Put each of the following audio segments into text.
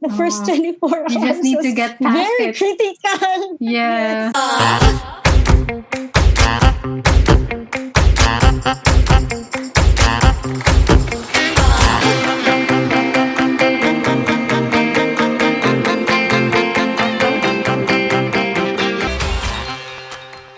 The first 24 hours You just need to was get past very it. critical. Yeah.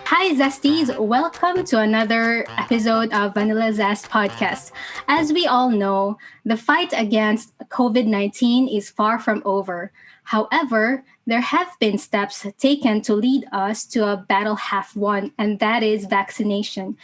Hi, Zesties. Welcome to another episode of Vanilla Zest Podcast. As we all know, the fight against COVID-19 is far from over. However, there have been steps taken to lead us to a battle half won, and that is vaccination.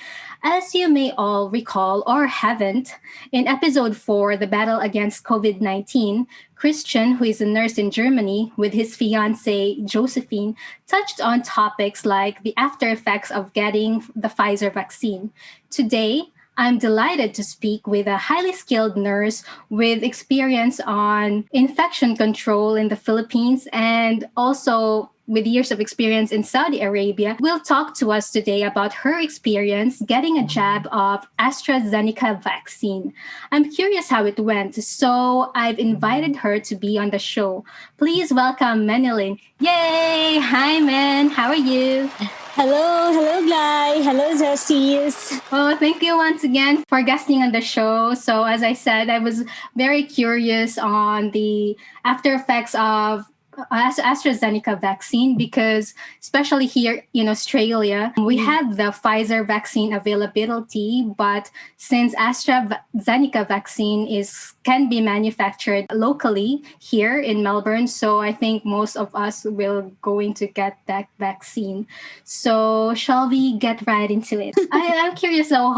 As you may all recall or haven't, in episode 4, The Battle Against COVID 19, Christian, who is a nurse in Germany, with his fiancee Josephine, touched on topics like the after effects of getting the Pfizer vaccine. Today, I'm delighted to speak with a highly skilled nurse with experience on infection control in the Philippines and also with years of experience in Saudi Arabia. Will talk to us today about her experience getting a jab of Astra Zeneca vaccine. I'm curious how it went, so I've invited her to be on the show. Please welcome Menelyn. Yay! Hi, Men. How are you? Hello, Glay. Hello, Zesties. Oh, thank you once again for guesting on the show. So, as I said, I was very curious on the after effects of AstraZeneca vaccine because, especially here in Australia, we had the Pfizer vaccine availability, but since AstraZeneca vaccine can be manufactured locally here in Melbourne, so I think most of us will going to get that vaccine. So, shall we get right into it? I'm curious though,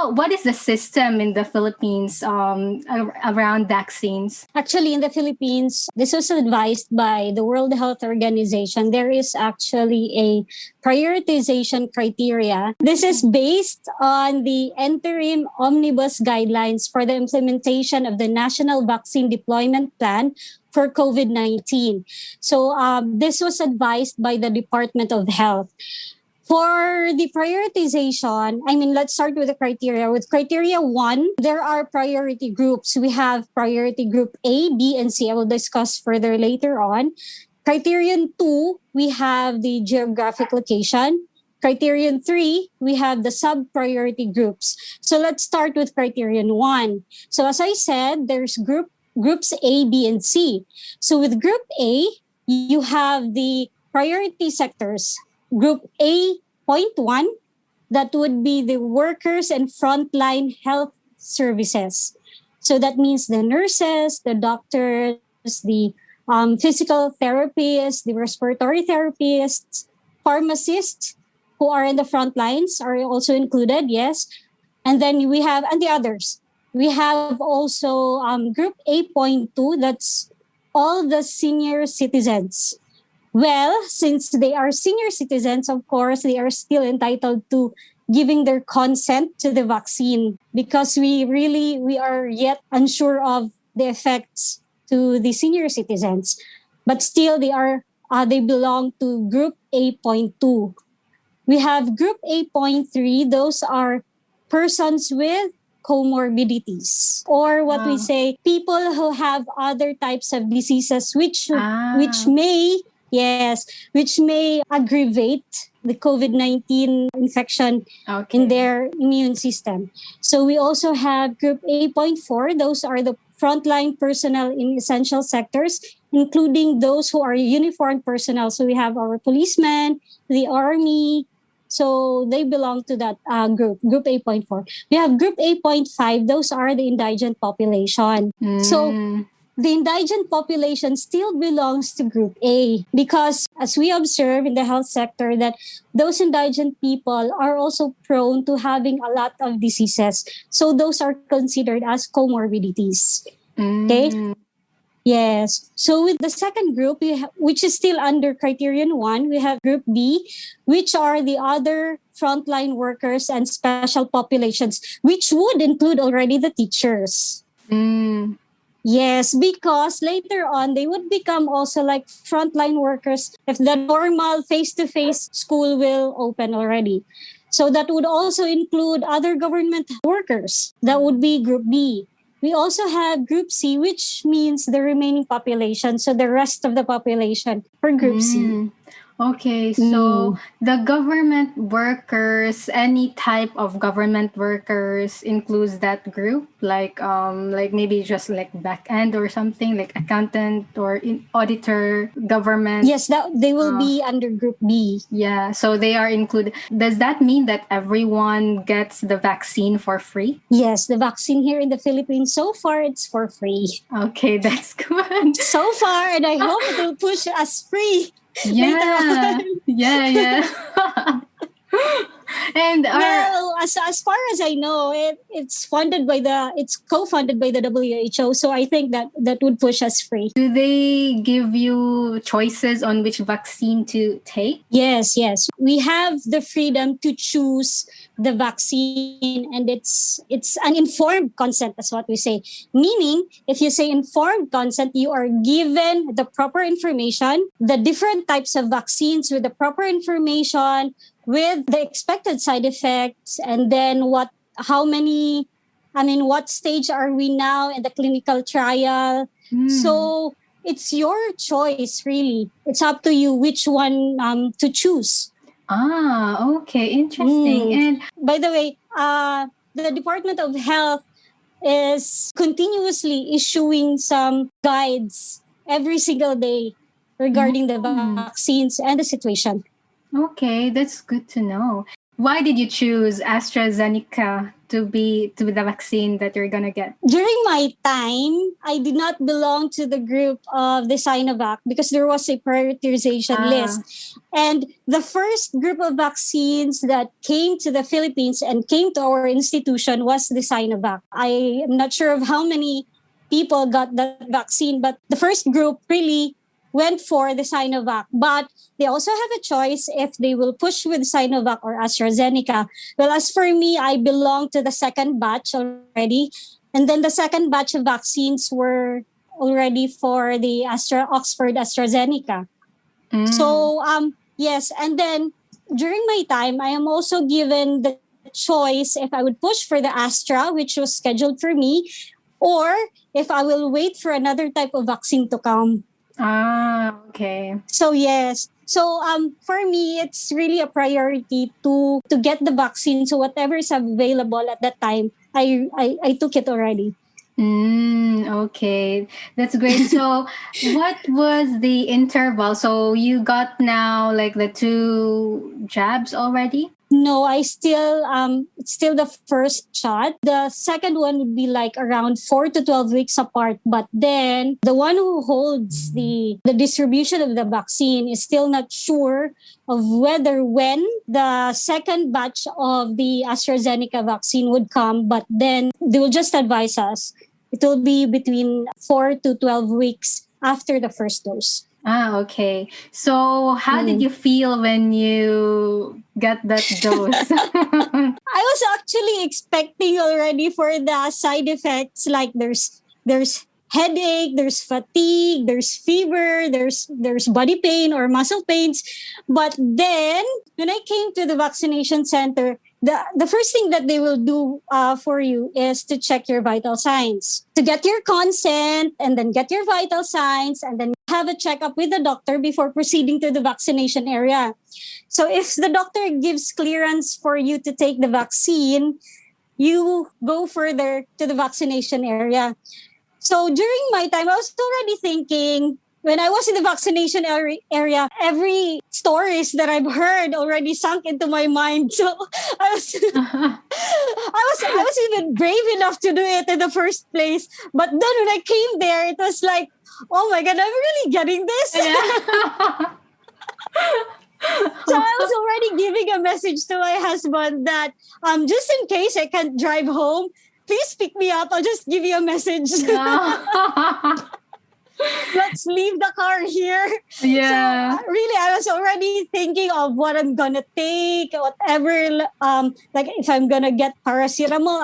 what is the system in the Philippines around vaccines? Actually, in the Philippines, this was advised by the World Health Organization. There is actually a prioritization criteria. This is based on the interim omnibus guidelines for the implementation of the National Vaccine Deployment Plan for COVID-19. So this was advised by the Department of Health. For the prioritization, let's start with the criteria. With criteria 1, there are priority groups. We have priority group A, B, and C. I will discuss further later on. Criterion 2, we have the geographic location. Criterion 3, we have the sub-priority groups. So let's start with criterion 1. So as I said, there's groups A, B, and C. So with group A, you have the priority sectors. Group A.1, that would be the workers and frontline health services. So that means the nurses, the doctors, the physical therapists, the respiratory therapists, pharmacists who are in the front lines are also included, yes. And then and the others. We have also Group A.2, that's all the senior citizens. Well, since they are senior citizens, of course, they are still entitled to giving their consent to the vaccine because we are yet unsure of the effects to the senior citizens. But still, they belong to Group A.2. We have Group A.3. Those are persons with comorbidities, or what we say, people who have other types of diseases which may aggravate the COVID-19 infection in their immune system. So we also have Group A.4. Those are the frontline personnel in essential sectors, including those who are uniformed personnel. So we have our policemen, the army. So they belong to that Group A.4. We have Group A.5. Those are the indigent population. So the indigent population still belongs to Group A because as we observe in the health sector that those indigent people are also prone to having a lot of diseases. So those are considered as comorbidities. Okay? Yes. So with the second group, which is still under criterion 1, we have Group B, which are the other frontline workers and special populations, which would include already the teachers. Yes, because later on, they would become also like frontline workers if the normal face-to-face school will open already. So that would also include other government workers. That would be Group B. we also have Group C, which means the remaining population. So the rest of the population for Group C. Okay, so Mm. the government workers, any type of government workers includes that group, like maybe just like back end or something, like accountant or auditor, government. Yes, that they will Uh, be under Group B. yeah, so they are included. Does that mean that everyone gets the vaccine for free? Yes, the vaccine here in the Philippines, so far, it's for free. Okay, that's good. So far, and I hope it will push us free later Yeah, on. yeah. And Well, as far as I know, it's co-funded by the WHO. So I think that would push us free. do they give you choices on which vaccine to take? Yes, yes. We have the freedom to choose the vaccine, and it's an informed consent, that's what we say. Meaning, if you say informed consent, you are given the proper information, the different types of vaccines with the proper information, with the expected side effects, and then what stage are we now in the clinical trial. So it's your choice, really. It's up to you which one to choose. Okay, interesting. And By the way, the Department of Health is continuously issuing some guides every single day regarding the vaccines and the situation. okay, that's good to know. Why did you choose AstraZeneca to be the vaccine that you're gonna get? During my time, I did not belong to the group of the Sinovac because there was a prioritization list. And the first group of vaccines that came to the Philippines and came to our institution was the Sinovac. I am not sure of how many people got that vaccine, but the first group really went for the Sinovac. But they also have a choice if they will push with Sinovac or AstraZeneca. Well, as for me, I belong to the second batch already. And then the second batch of vaccines were already for the Oxford AstraZeneca. So, yes. And then during my time, I am also given the choice if I would push for the Astra, which was scheduled for me, or if I will wait for another type of vaccine to come. Okay. So yes. So for me, it's really a priority to get the vaccine. So whatever is available at that time, I took it already. Okay, that's great. So, what was the interval? So you got now like the 2 jabs already? No, it's still the first shot. The second one would be like around 4 to 12 weeks apart. But then the one who holds the distribution of the vaccine is still not sure of whether when the second batch of the AstraZeneca vaccine would come. But then they will just advise us. It will be between 4 to 12 weeks after the first dose. Okay. So, how did you feel when you got that dose? I was actually expecting already for the side effects, like there's headache, there's fatigue, there's fever, there's body pain or muscle pains. But then when I came to the vaccination center, the first thing that they will do for you is to check your vital signs, to get your consent, and then get your vital signs, and then have a checkup with the doctor before proceeding to the vaccination area. So if the doctor gives clearance for you to take the vaccine, you go further to the vaccination area. So during my time, I was already thinking, when I was in the vaccination area, every stories that I've heard already sunk into my mind. So I was, I was even brave enough to do it in the first place. But then when I came there, it was like, oh my God, I'm really getting this. Yeah. So I was already giving a message to my husband that just in case I can't drive home, please pick me up. I'll just give you a message. Let's leave the car here. Yeah. So really, I was already thinking of what I'm gonna take, whatever. Like if I'm gonna get paracetamol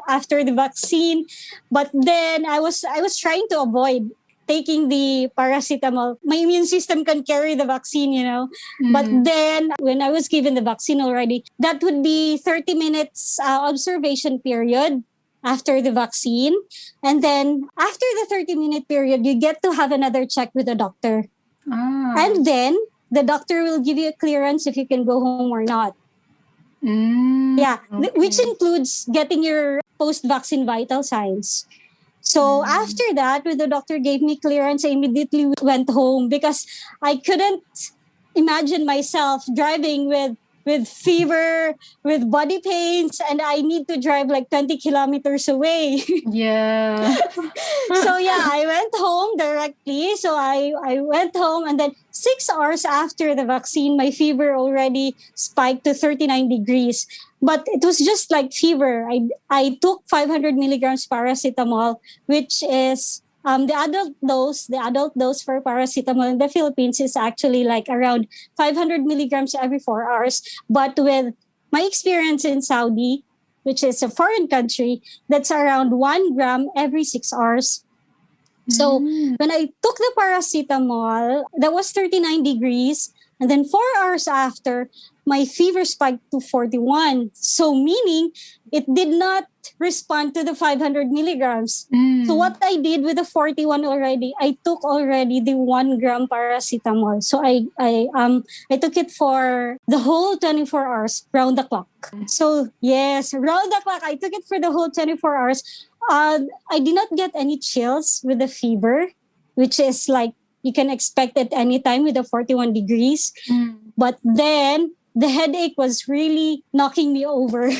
after the vaccine, but then I was trying to avoid taking the paracetamol. My immune system can carry the vaccine, you know. But then when I was given the vaccine already, that would be 30 minutes observation period. after the vaccine. And then after the 30-minute period, you get to have another check with the doctor. And then the doctor will give you a clearance if you can go home or not. Which includes getting your post-vaccine vital signs. So after that, when the doctor gave me clearance, I immediately went home because I couldn't imagine myself driving with fever, with body pains, and I need to drive like 20 kilometers away. Yeah. So I went home directly. So I went home, and then 6 hours after the vaccine, my fever already spiked to 39 degrees. But it was just like fever. I took 500 milligrams paracetamol, which is the adult dose for paracetamol in the Philippines is actually like around 500 milligrams every 4 hours. But with my experience in Saudi, which is a foreign country, that's around 1 gram every 6 hours. So when I took the paracetamol, that was 39 degrees. And then 4 hours after, my fever spiked to 41. So meaning it did not respond to the 500 milligrams. So what I did with the 41 already, I took already the 1 gram paracetamol. So I took it for the whole 24 hours, round the clock. So yes, round the clock, I took it for the whole 24 hours. I did not get any chills with the fever, which is like you can expect at any time with the 41 degrees. But then the headache was really knocking me over.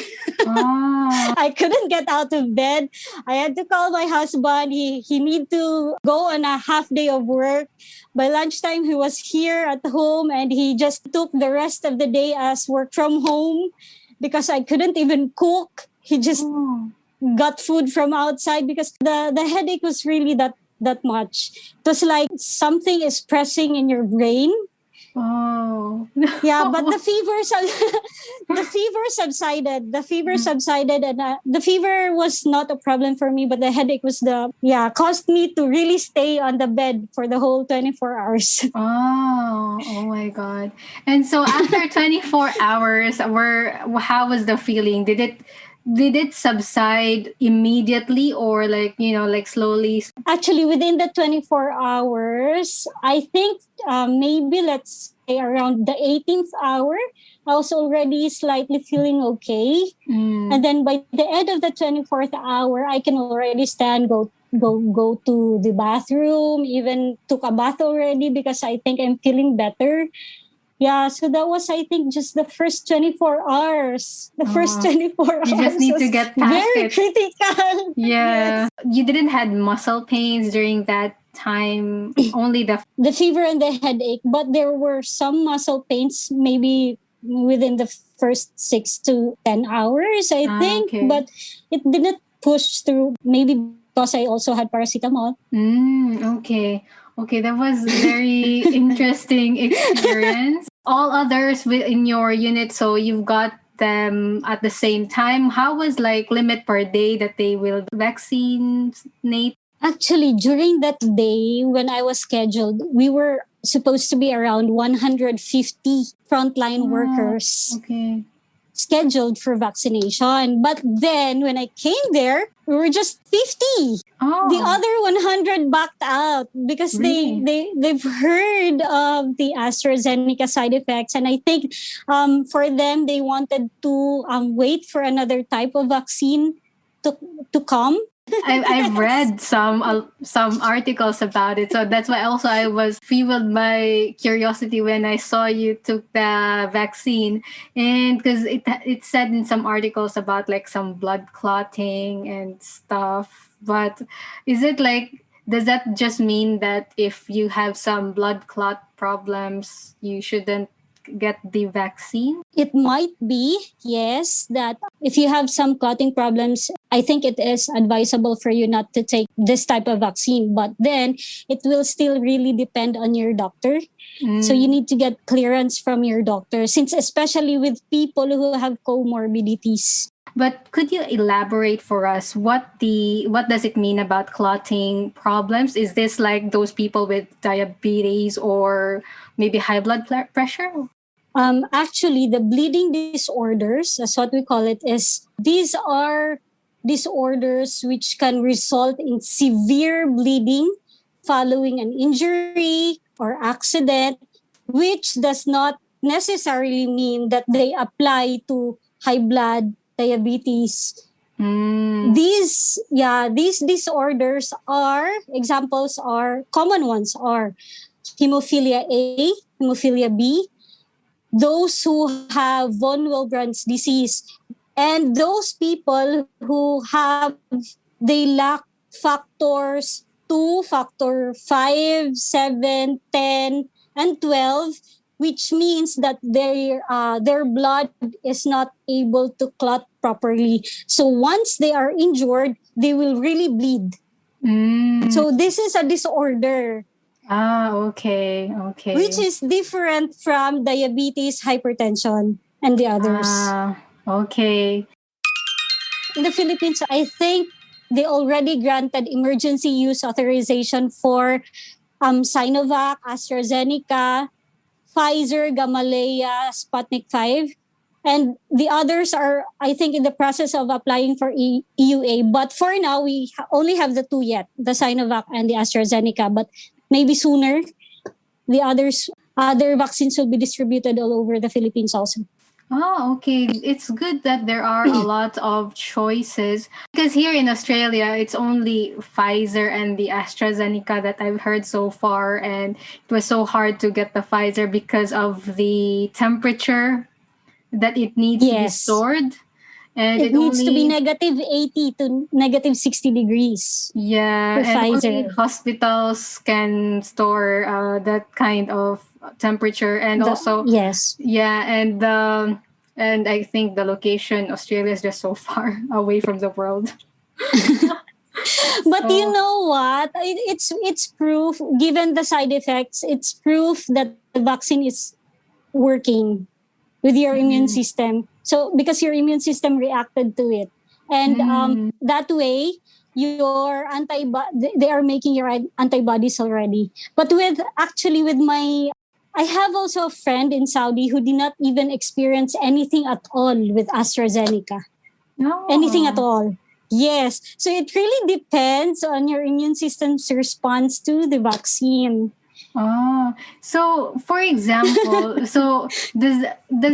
I couldn't get out of bed. I had to call my husband. He need to go on a half day of work. By lunchtime, he was here at home, and he just took the rest of the day as work from home because I couldn't even cook. He just got food from outside because the headache was really that much. It was like something is pressing in your brain. Oh. Yeah, but the fever subsided. The fever subsided, and the fever was not a problem for me, but the headache was caused me to really stay on the bed for the whole 24 hours. Oh my God. And so after 24 hours, how was the feeling? Did it subside immediately or like slowly? Actually, within the 24 hours, I think maybe let's say around the 18th hour, I was already slightly feeling okay. And then by the end of the 24th hour, I can already stand, go to the bathroom, even took a bath already because I think I'm feeling better. Yeah, so that was, I think, just the first 24 hours. The first 24 hours. You just need to get past very it. critical. Yeah. Yes. You didn't had muscle pains during that time, only the fever and the headache, but there were some muscle pains maybe within the first 6 to 10 hours, I think. Okay. But it didn't push through, maybe because I also had paracetamol. Okay. Okay, that was very interesting experience. All others in your unit, so you've got them at the same time. How was like limit per day that they will vaccinate? Actually, during that day when I was scheduled, we were supposed to be around 150 frontline workers. Okay. Scheduled for vaccination. But then when I came there, we were just 50. The other 100 backed out because they've heard of the Astra Zeneca side effects. And I think for them, they wanted to wait for another type of vaccine to come. I've read some articles about it, so that's why also I was fueled by curiosity when I saw you took the vaccine, and because it said in some articles about like some blood clotting and stuff. But is it like, does that just mean that if you have some blood clot problems, you shouldn't get the vaccine? It might be, yes, that if you have some clotting problems, I think it is advisable for you not to take this type of vaccine. But then it will still really depend on your doctor. So you need to get clearance from your doctor, since especially with people who have comorbidities. But could you elaborate for us what does it mean about clotting problems? Is this like those people with diabetes or maybe high blood pressure? Actually, the bleeding disorders, that's what we call it, these are disorders which can result in severe bleeding following an injury or accident, which does not necessarily mean that they apply to high blood, diabetes. These disorders are, examples are, common ones are hemophilia A, hemophilia B, those who have von Willebrand's disease, and those people who they lack factors 2, factor 5, 7, 10, and 12, which means that their blood is not able to clot properly. So once they are injured, they will really bleed. So this is a disorder. Okay. Which is different from diabetes, hypertension, and the others. Okay. In the Philippines, I think they already granted emergency use authorization for Sinovac, Astra Zeneca, Pfizer, Gamaleya, Sputnik 5. And the others are, I think, in the process of applying for EUA. But for now, we only have the two yet, the Sinovac and the AstraZeneca. But maybe sooner, the other vaccines will be distributed all over the Philippines also. Oh, okay. It's good that there are a lot of choices. Because here in Australia, it's only Pfizer and the AstraZeneca that I've heard so far. And it was so hard to get the Pfizer because of the temperature that it needs to be stored. And it needs to be negative 80 to negative 60 degrees. Yeah, and Pfizer. only hospitals can store that kind of temperature, and and I think the location Australia is just so far away from the world. But you know what? It's proof, given the side effects, it's proof that the vaccine is working with your immune system. So because your immune system reacted to it, and that way your they are making your antibodies already. But I have also a friend in Saudi who did not even experience anything at all with AstraZeneca. No. Anything at all. Yes. So it really depends on your immune system's response to the vaccine. So for example, so does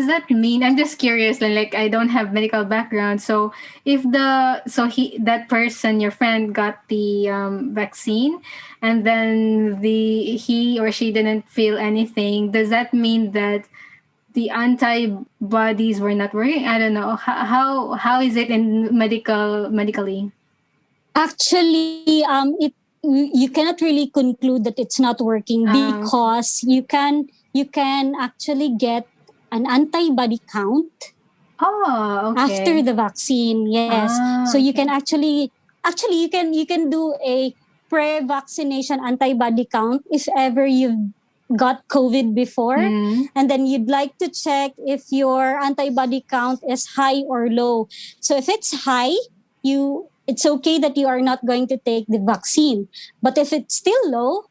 that mean, I'm just curious, like I don't have medical background, so if that person, your friend, got the vaccine and then he or she didn't feel anything, does that mean that the antibodies were not working? I don't know. How is it in medically? Actually, you cannot really conclude that it's not working because you can actually get an antibody count after the vaccine. Yes. So you can actually you can do a pre-vaccination antibody count if ever you've got COVID before, and then you'd like to check if your antibody count is high or low. So if it's high, it's okay that you are not going to take the vaccine. But if it's still low,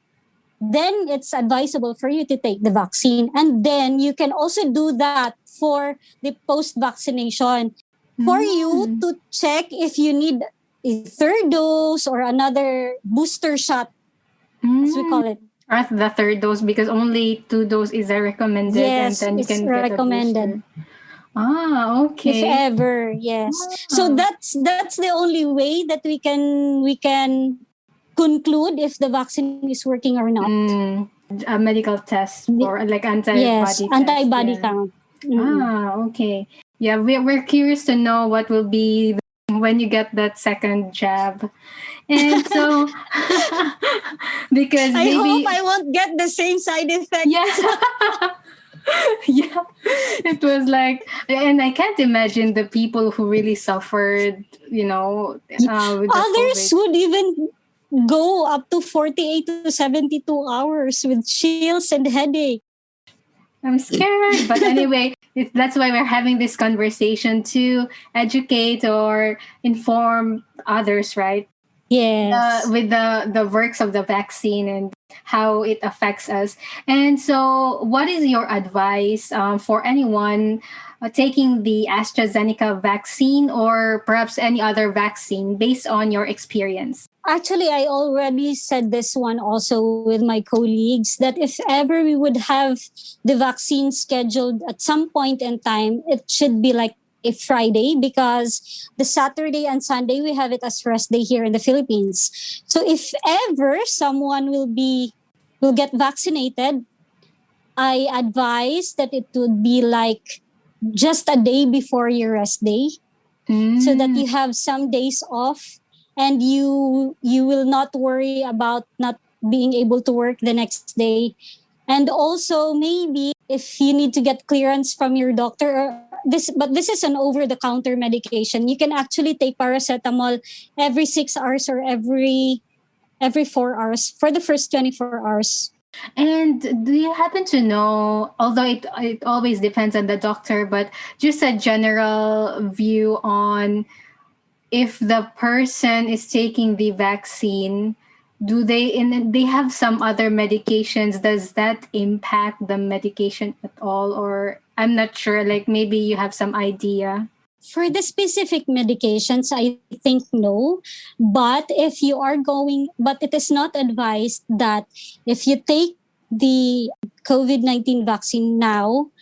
then it's advisable for you to take the vaccine. And then you can also do that for the post-vaccination for you to check if you need a third dose or another booster shot, as we call it. Or the third dose, because only 2 doses is recommended. Yes, and then you can get recommended. A booster. Okay. If ever, yes. So that's the only way that we can conclude if the vaccine is working or not. A medical test for like antibody test. Antibody count. Okay. Yeah, we're curious to know what will be when you get that second jab. And so because I hope I won't get the same side effects. Yes. Yeah, it was like, and I can't imagine the people who really suffered, with others would even go up to 48 to 72 hours with chills and headache. I'm scared, but anyway, that's why we're having this conversation to educate or inform others, right? Yes. with the works of the vaccine and how it affects us. And so, what is your advice for anyone taking the AstraZeneca vaccine or perhaps any other vaccine based on your experience? Actually, I already said this one also with my colleagues that if ever we would have the vaccine scheduled at some point in time, it should be like a Friday, because the Saturday and Sunday we have it as rest day here in the Philippines. So if ever someone will get vaccinated, I advise that it would be like just a day before your rest day, so that you have some days off, and you will not worry about not being able to work the next day. And also, maybe if you need to get clearance from your doctor, but this is an over the counter medication, you can actually take paracetamol every 6 hours or every 4 hours for the first 24 hours. And do you happen to know, although it always depends on the doctor, but just a general view on if the person is taking the vaccine, they have some other medications? Does that impact the medication at all? Or I'm not sure, like maybe you have some idea. For the specific medications, I think no. But but it is not advised that if you take the COVID-19 vaccine now,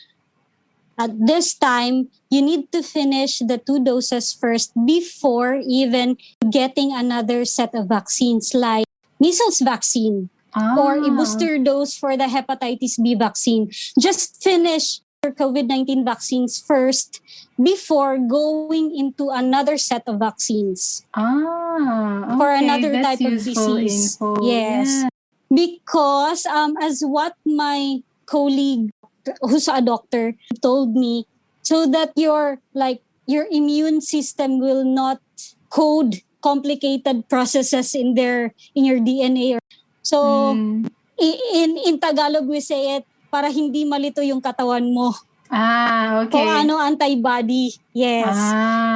at this time, you need to finish the 2 doses first before even getting another set of vaccines like measles vaccine or a booster dose for the hepatitis B vaccine. Just finish your COVID-19 vaccines first before going into another set of vaccines for Okay, another that's type of useful disease. info. Yes. Yeah. Because as what my colleague who's a doctor told me, so that your immune system will not code complicated processes in your DNA. So in Tagalog we say it, para hindi malito yung katawan mo. Okay. Kung ano antibody. Yes.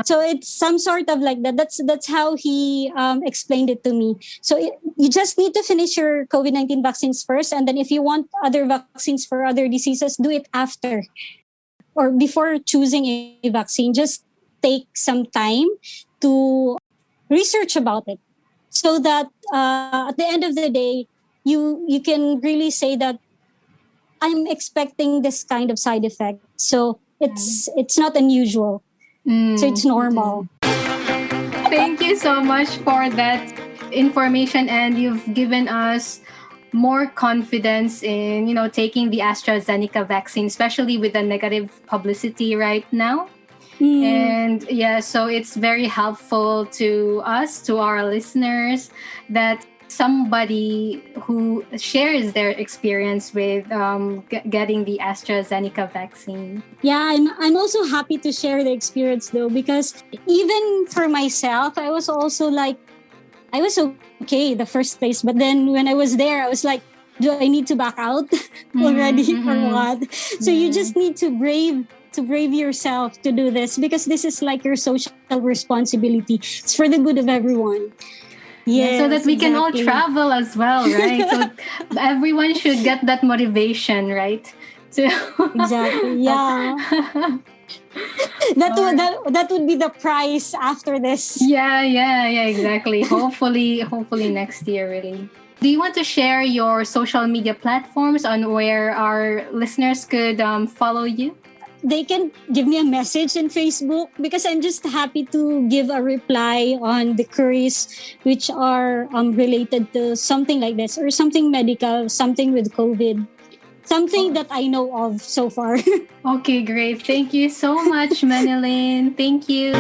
So it's some sort of like that. That's how he explained it to me. So you just need to finish your COVID-19 vaccines first, and then if you want other vaccines for other diseases, do it after or before choosing a vaccine. Just take some time to research about it, so that at the end of the day, you can really say that I'm expecting this kind of side effect. So it's not unusual. So it's normal. Thank you so much for that information, and you've given us more confidence in taking the AstraZeneca vaccine, especially with the negative publicity right now. And yeah, so it's very helpful to us, to our listeners, that somebody who shares their experience with getting the AstraZeneca vaccine. Yeah, I'm also happy to share the experience though, because even for myself, I was also like, I was okay the first place, but then when I was there, I was like, do I need to back out already or what? So you just need to brave yourself to do this, because this is like your social responsibility. It's for the good of everyone. Yes, so that we can all travel as well, right? So everyone should get that motivation, right? Exactly. Yeah. That would be the prize after this. Yeah, exactly. Hopefully next year, really. Do you want to share your social media platforms on where our listeners could follow you? They can give me a message on Facebook, because I'm just happy to give a reply on the queries which are related to something like this, or something medical, something with COVID, something that I know of so far. Okay, great. Thank you so much, Menelyn. Thank you.